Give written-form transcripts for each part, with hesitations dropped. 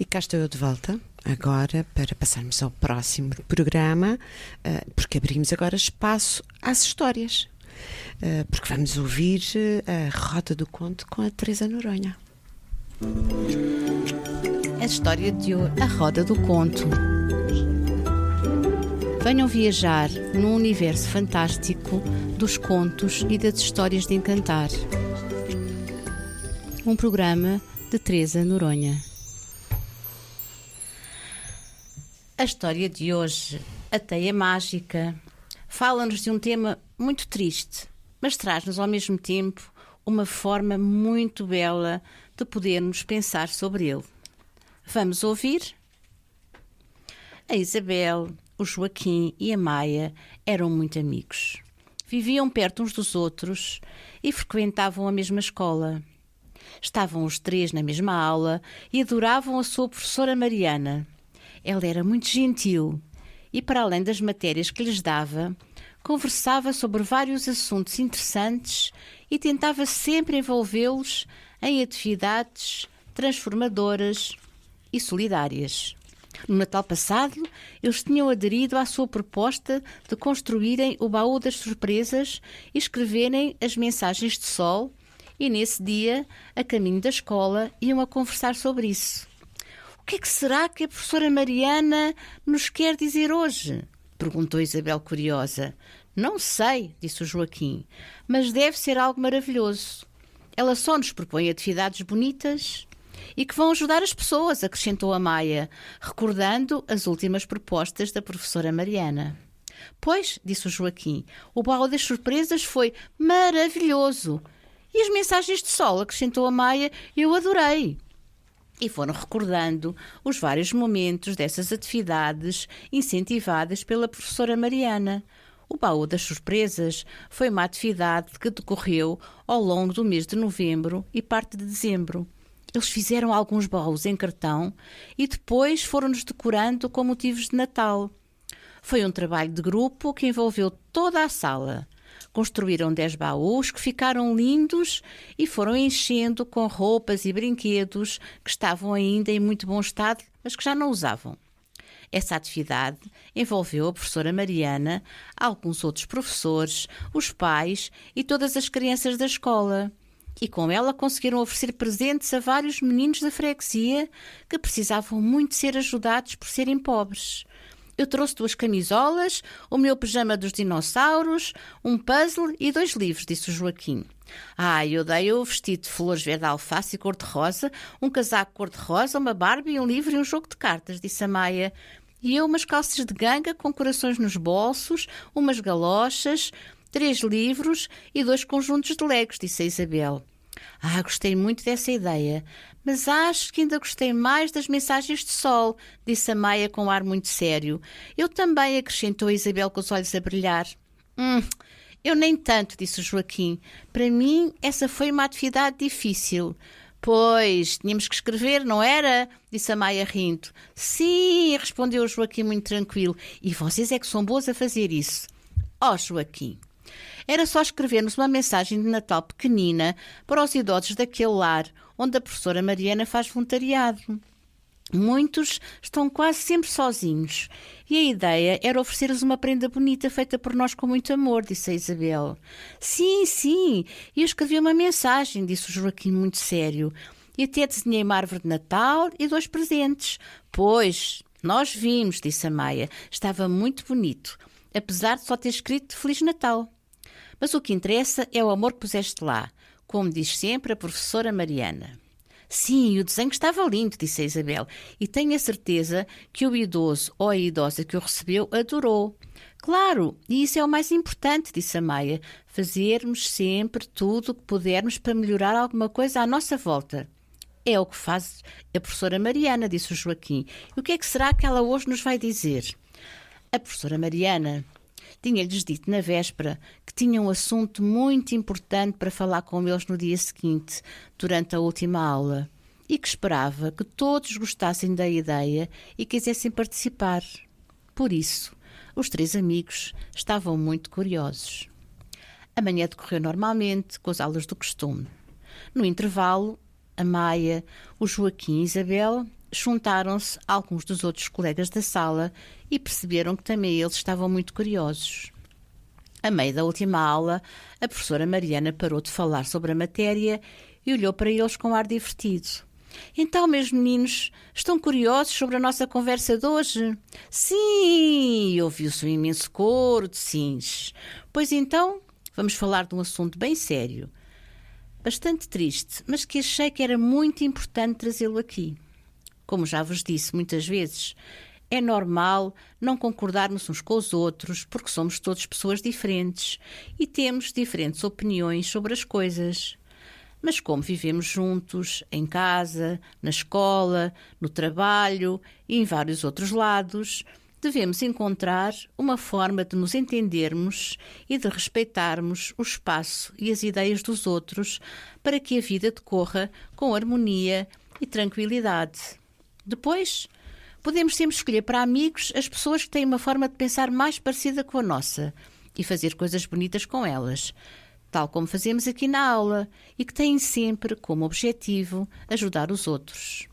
E cá estou eu de volta, agora, para passarmos ao próximo programa, porque abrimos agora espaço às histórias. Porque vamos ouvir a Roda do Conto com a Teresa Noronha. A história de hoje, a Roda do Conto. Venham viajar num universo fantástico dos contos e das histórias de encantar. Um programa de Teresa Noronha. A história de hoje, a Teia Mágica, fala-nos de um tema muito triste, mas traz-nos ao mesmo tempo uma forma muito bela de podermos pensar sobre ele. Vamos ouvir? A Isabel, o Joaquim e a Maia eram muito amigos. Viviam perto uns dos outros e frequentavam a mesma escola. Estavam os três na mesma aula e adoravam a sua professora Mariana. Ela era muito gentil e, para além das matérias que lhes dava, conversava sobre vários assuntos interessantes e tentava sempre envolvê-los em atividades transformadoras e solidárias. No Natal passado, eles tinham aderido à sua proposta de construírem o baú das surpresas e escreverem as mensagens de sol, e nesse dia, a caminho da escola, iam a conversar sobre isso. O que é que será que a professora Mariana nos quer dizer hoje? Perguntou Isabel curiosa. Não sei, disse o Joaquim, mas deve ser algo maravilhoso. Ela só nos propõe atividades bonitas e que vão ajudar as pessoas, acrescentou a Maia, recordando as últimas propostas da professora Mariana. Pois, disse o Joaquim, o baú das surpresas foi maravilhoso. E as mensagens de sol, acrescentou a Maia, eu adorei. E foram recordando os vários momentos dessas atividades incentivadas pela professora Mariana. O baú das surpresas foi uma atividade que decorreu ao longo do mês de novembro e parte de dezembro. Eles fizeram alguns baús em cartão e depois foram-nos decorando com motivos de Natal. Foi um trabalho de grupo que envolveu toda a sala. Construíram 10 baús que ficaram lindos e foram enchendo com roupas e brinquedos que estavam ainda em muito bom estado, mas que já não usavam. Essa atividade envolveu a professora Mariana, alguns outros professores, os pais e todas as crianças da escola. E com ela conseguiram oferecer presentes a vários meninos da freguesia que precisavam muito ser ajudados por serem pobres. Eu trouxe 2 camisolas, o meu pijama dos dinossauros, um puzzle e 2 livros, disse o Joaquim. Eu dei o vestido de flores verde alface e cor-de-rosa, um casaco cor-de-rosa, uma Barbie, um livro e um jogo de cartas, disse a Maia. E eu umas calças de ganga com corações nos bolsos, umas galochas, 3 livros e 2 conjuntos de legos, disse a Isabel. Gostei muito dessa ideia, mas acho que ainda gostei mais das mensagens de sol, disse a Maia com um ar muito sério. Eu também, acrescentou a Isabel com os olhos a brilhar. Eu nem tanto, disse o Joaquim. Para mim, essa foi uma atividade difícil. Pois, tínhamos que escrever, não era? Disse a Maia rindo. Sim, respondeu o Joaquim muito tranquilo. E vocês é que são boas a fazer isso. Joaquim, era só escrevermos uma mensagem de Natal pequenina para os idosos daquele lar onde a professora Mariana faz voluntariado. Muitos estão quase sempre sozinhos e a ideia era oferecer-lhes uma prenda bonita feita por nós com muito amor, disse a Isabel. Sim, e eu escrevi uma mensagem, disse o Joaquim muito sério, e até desenhei uma árvore de Natal e 2 presentes. Pois, nós vimos, disse a Maia, estava muito bonito, apesar de só ter escrito Feliz Natal. Mas o que interessa é o amor que puseste lá, como diz sempre a professora Mariana. Sim, o desenho estava lindo, disse a Isabel, e tenho a certeza que o idoso ou a idosa que o recebeu adorou. Claro, e isso é o mais importante, disse a Maia, fazermos sempre tudo o que pudermos para melhorar alguma coisa à nossa volta. É o que faz a professora Mariana, disse o Joaquim. E o que é que será que ela hoje nos vai dizer? A professora Mariana tinha-lhes dito na véspera que tinha um assunto muito importante para falar com eles no dia seguinte, durante a última aula, e que esperava que todos gostassem da ideia e quisessem participar. Por isso, os 3 amigos estavam muito curiosos. A manhã decorreu normalmente, com as aulas do costume. No intervalo, a Maia, o Joaquim e a Isabel juntaram-se alguns dos outros colegas da sala e perceberam que também eles estavam muito curiosos. A meio da última aula, a professora Mariana parou de falar sobre a matéria e olhou para eles com um ar divertido. Então, meus meninos, estão curiosos sobre a nossa conversa de hoje? Sim! Ouviu-se um imenso coro de sims. Pois então, vamos falar de um assunto bem sério. Bastante triste, mas que achei que era muito importante trazê-lo aqui. Como já vos disse muitas vezes, é normal não concordarmos uns com os outros porque somos todos pessoas diferentes e temos diferentes opiniões sobre as coisas. Mas como vivemos juntos, em casa, na escola, no trabalho e em vários outros lados, devemos encontrar uma forma de nos entendermos e de respeitarmos o espaço e as ideias dos outros para que a vida decorra com harmonia e tranquilidade. Depois, podemos sempre escolher para amigos as pessoas que têm uma forma de pensar mais parecida com a nossa e fazer coisas bonitas com elas, tal como fazemos aqui na aula, e que têm sempre como objetivo ajudar os outros.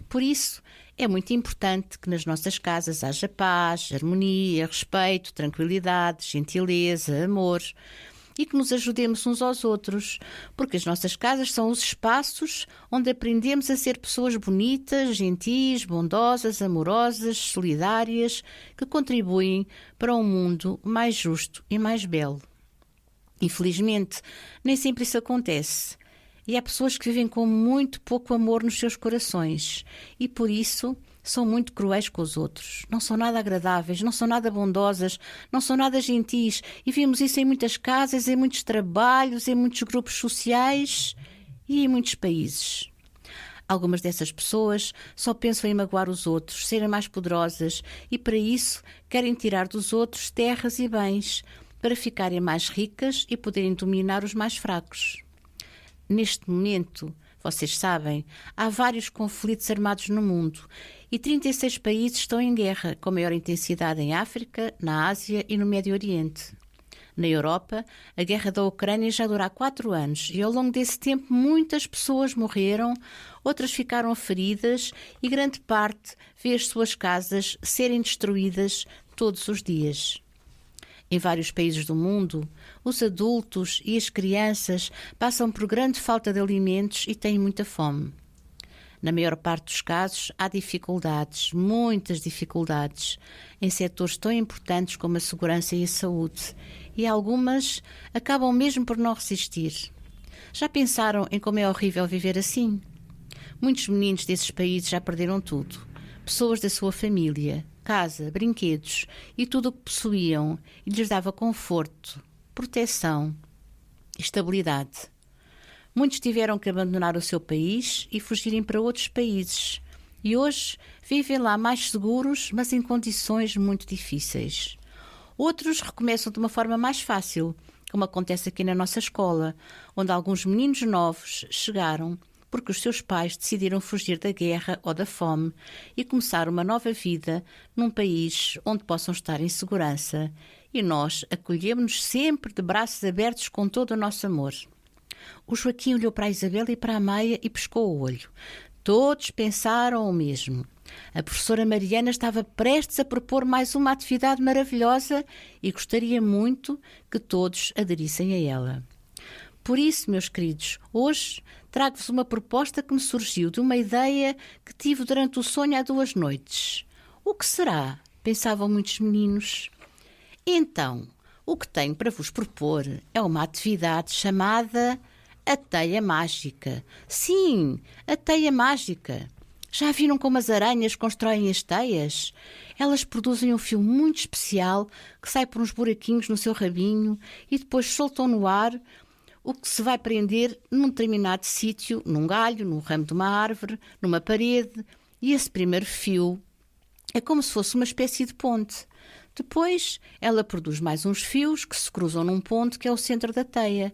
Por isso, é muito importante que nas nossas casas haja paz, harmonia, respeito, tranquilidade, gentileza, amor e que nos ajudemos uns aos outros, porque as nossas casas são os espaços onde aprendemos a ser pessoas bonitas, gentis, bondosas, amorosas, solidárias, que contribuem para um mundo mais justo e mais belo. Infelizmente, nem sempre isso acontece. E há pessoas que vivem com muito pouco amor nos seus corações e, por isso, são muito cruéis com os outros. Não são nada agradáveis, não são nada bondosas, não são nada gentis. E vemos isso em muitas casas, em muitos trabalhos, em muitos grupos sociais e em muitos países. Algumas dessas pessoas só pensam em magoar os outros, serem mais poderosas e, para isso, querem tirar dos outros terras e bens, para ficarem mais ricas e poderem dominar os mais fracos. Neste momento, vocês sabem, há vários conflitos armados no mundo e 36 países estão em guerra, com maior intensidade em África, na Ásia e no Médio Oriente. Na Europa, a guerra da Ucrânia já dura há 4 anos e ao longo desse tempo muitas pessoas morreram, outras ficaram feridas e grande parte vê as suas casas serem destruídas todos os dias. Em vários países do mundo, os adultos e as crianças passam por grande falta de alimentos e têm muita fome. Na maior parte dos casos, há dificuldades, muitas dificuldades, em setores tão importantes como a segurança e a saúde, e algumas acabam mesmo por não resistir. Já pensaram em como é horrível viver assim? Muitos meninos desses países já perderam tudo. Pessoas da sua família, casa, brinquedos e tudo o que possuíam e lhes dava conforto, proteção e estabilidade. Muitos tiveram que abandonar o seu país e fugirem para outros países e hoje vivem lá mais seguros, mas em condições muito difíceis. Outros recomeçam de uma forma mais fácil, como acontece aqui na nossa escola, onde alguns meninos novos chegaram porque os seus pais decidiram fugir da guerra ou da fome e começar uma nova vida num país onde possam estar em segurança. E nós acolhemos-nos sempre de braços abertos com todo o nosso amor. O Joaquim olhou para a Isabel e para a Maia e pescou o olho. Todos pensaram o mesmo. A professora Mariana estava prestes a propor mais uma atividade maravilhosa e gostaria muito que todos aderissem a ela. Por isso, meus queridos, hoje trago-vos uma proposta que me surgiu de uma ideia que tive durante o sonho há 2 noites. O que será? Pensavam muitos meninos. Então, o que tenho para vos propor é uma atividade chamada a teia mágica. Sim, a teia mágica. Já viram como as aranhas constroem as teias? Elas produzem um fio muito especial que sai por uns buraquinhos no seu rabinho e depois soltam no ar o que se vai prender num determinado sítio, num galho, num ramo de uma árvore, numa parede, e esse primeiro fio é como se fosse uma espécie de ponte. Depois ela produz mais uns fios que se cruzam num ponto que é o centro da teia.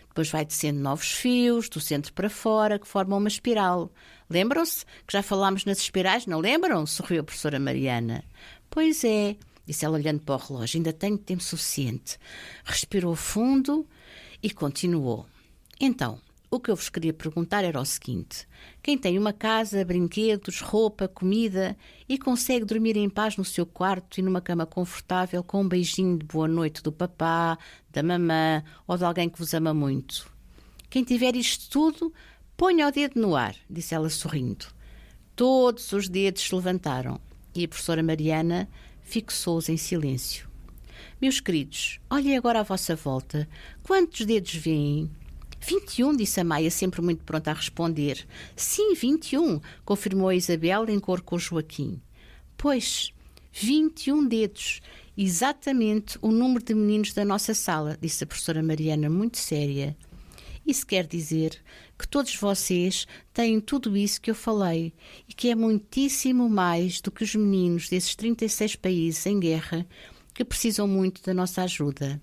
Depois vai descendo novos fios, do centro para fora, que formam uma espiral. Lembram-se que já falámos nas espirais, não lembram? Sorriu a professora Mariana. Pois é, disse ela olhando para o relógio, ainda tenho tempo suficiente. Respirou fundo e continuou. Então, O que eu vos queria perguntar era o seguinte: quem tem uma casa, brinquedos, roupa, comida e consegue dormir em paz no seu quarto e numa cama confortável com um beijinho de boa noite do papá, da mamã ou de alguém que vos ama muito? Quem tiver isto tudo, ponha o dedo no ar, disse ela sorrindo. Todos os dedos se levantaram e a professora Mariana fixou-os em silêncio. Meus queridos, olhem agora à vossa volta. Quantos dedos veem? 21, disse a Maia, sempre muito pronta a responder. Sim, 21, confirmou a Isabel em cor com o Joaquim. Pois, 21 dedos, exatamente o número de meninos da nossa sala, disse a professora Mariana, muito séria. Isso quer dizer que todos vocês têm tudo isso que eu falei e que é muitíssimo mais do que os meninos desses 36 países em guerra que precisam muito da nossa ajuda.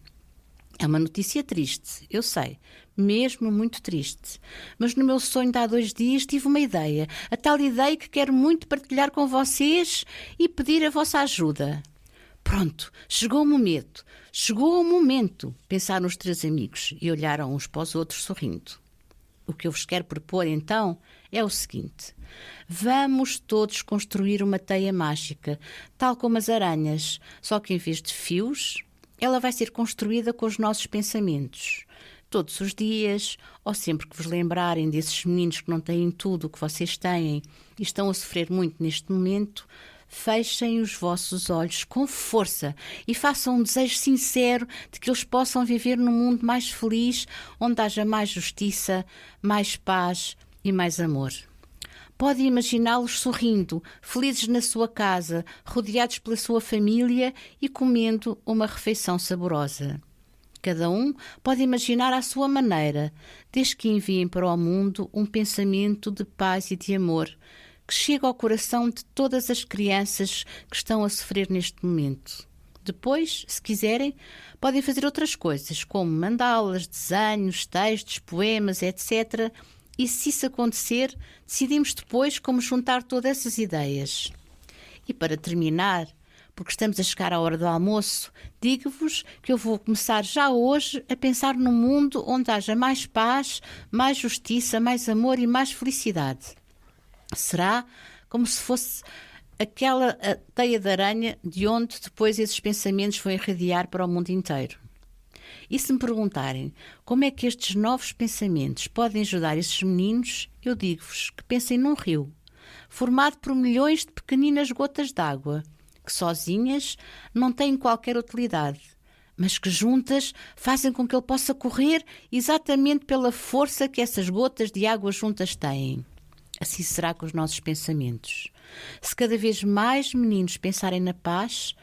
É uma notícia triste, eu sei, mesmo muito triste. Mas no meu sonho de há 2 dias tive uma ideia, a tal ideia que quero muito partilhar com vocês e pedir a vossa ajuda. Pronto, chegou o momento, pensaram os 3 amigos e olharam uns para os outros sorrindo. O que eu vos quero propor então é o seguinte: vamos todos construir uma teia mágica, tal como as aranhas, só que em vez de fios, ela vai ser construída com os nossos pensamentos. Todos os dias, ou sempre que vos lembrarem desses meninos que não têm tudo o que vocês têm e estão a sofrer muito neste momento, fechem os vossos olhos com força e façam um desejo sincero de que eles possam viver num mundo mais feliz, onde haja mais justiça, mais paz e mais amor. Pode imaginá-los sorrindo, felizes na sua casa, rodeados pela sua família e comendo uma refeição saborosa. Cada um pode imaginar à sua maneira, desde que enviem para o mundo um pensamento de paz e de amor, que chega ao coração de todas as crianças que estão a sofrer neste momento. Depois, se quiserem, podem fazer outras coisas, como mandalas, desenhos, textos, poemas, etc., e se isso acontecer, decidimos depois como juntar todas essas ideias. E para terminar, porque estamos a chegar à hora do almoço, digo-vos que eu vou começar já hoje a pensar num mundo onde haja mais paz, mais justiça, mais amor e mais felicidade. Será como se fosse aquela teia de aranha de onde depois esses pensamentos vão irradiar para o mundo inteiro. E se me perguntarem como é que estes novos pensamentos podem ajudar esses meninos, eu digo-vos que pensem num rio, formado por milhões de pequeninas gotas d'água, que sozinhas não têm qualquer utilidade, mas que juntas fazem com que ele possa correr exatamente pela força que essas gotas de água juntas têm. Assim será com os nossos pensamentos. Se cada vez mais meninos pensarem na paz,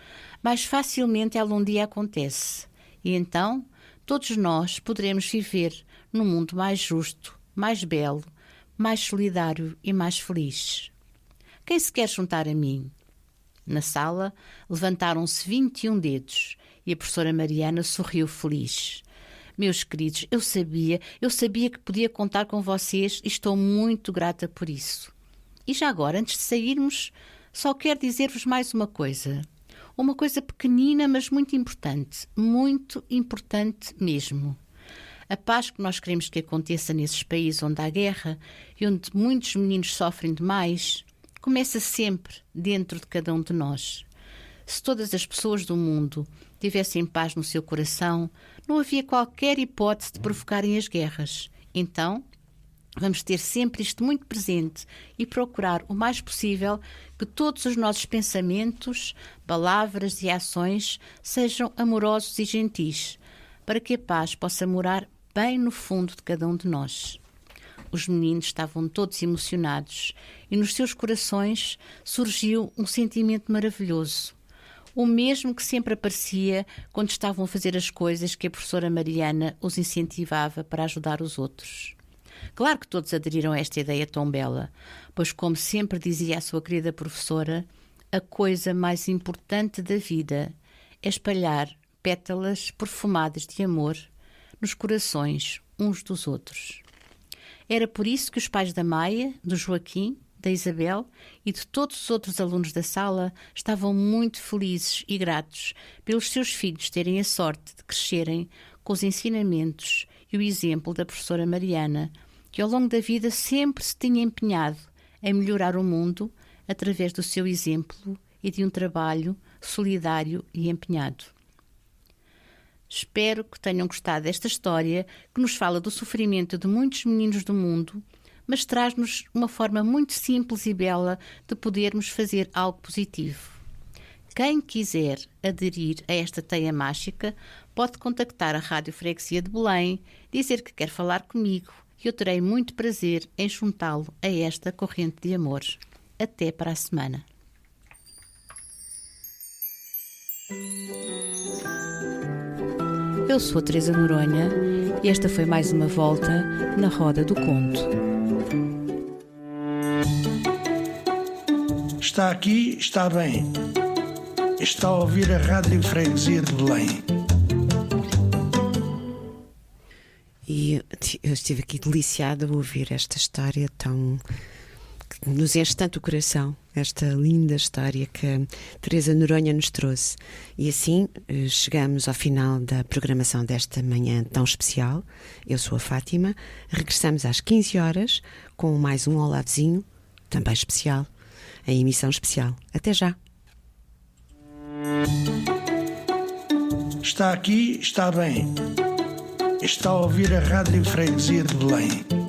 mais facilmente ela um dia acontece. E então, todos nós poderemos viver num mundo mais justo, mais belo, mais solidário e mais feliz. Quem se quer juntar a mim? Na sala, levantaram-se 21 dedos e a professora Mariana sorriu feliz. Meus queridos, eu sabia que podia contar com vocês e estou muito grata por isso. E já agora, antes de sairmos, só quero dizer-vos mais uma coisa. Uma coisa pequenina, mas muito importante mesmo. A paz que nós queremos que aconteça nesses países onde há guerra e onde muitos meninos sofrem demais, começa sempre dentro de cada um de nós. Se todas as pessoas do mundo tivessem paz no seu coração, não havia qualquer hipótese de provocarem as guerras. Então, vamos ter sempre isto muito presente e procurar o mais possível que todos os nossos pensamentos, palavras e ações sejam amorosos e gentis, para que a paz possa morar bem no fundo de cada um de nós. Os meninos estavam todos emocionados e nos seus corações surgiu um sentimento maravilhoso, o mesmo que sempre aparecia quando estavam a fazer as coisas que a professora Mariana os incentivava para ajudar os outros. Claro que todos aderiram a esta ideia tão bela, pois, como sempre dizia a sua querida professora, a coisa mais importante da vida é espalhar pétalas perfumadas de amor nos corações uns dos outros. Era por isso que os pais da Maia, do Joaquim, da Isabel e de todos os outros alunos da sala estavam muito felizes e gratos pelos seus filhos terem a sorte de crescerem com os ensinamentos e o exemplo da professora Mariana, que ao longo da vida sempre se tinha empenhado em melhorar o mundo através do seu exemplo e de um trabalho solidário e empenhado. Espero que tenham gostado desta história que nos fala do sofrimento de muitos meninos do mundo, mas traz-nos uma forma muito simples e bela de podermos fazer algo positivo. Quem quiser aderir a esta teia mágica pode contactar a Rádio Freguesia de Belém, dizer que quer falar comigo e eu terei muito prazer em juntá-lo a esta corrente de amor. Até para a semana. Eu sou a Teresa Noronha e esta foi mais uma volta na Roda do Conto. Está aqui, está bem. Está a ouvir a Rádio Freguesia de Belém. E eu estive aqui deliciada a ouvir esta história tão... que nos enche tanto o coração, esta linda história que a Teresa Noronha nos trouxe. E assim chegamos ao final da programação desta manhã tão especial. Eu sou a Fátima. Regressamos às 15 horas com mais um Olá Vizinho, também especial, em emissão especial. Até já! Está aqui, está bem. Está a ouvir a Rádio Freguesia de Belém.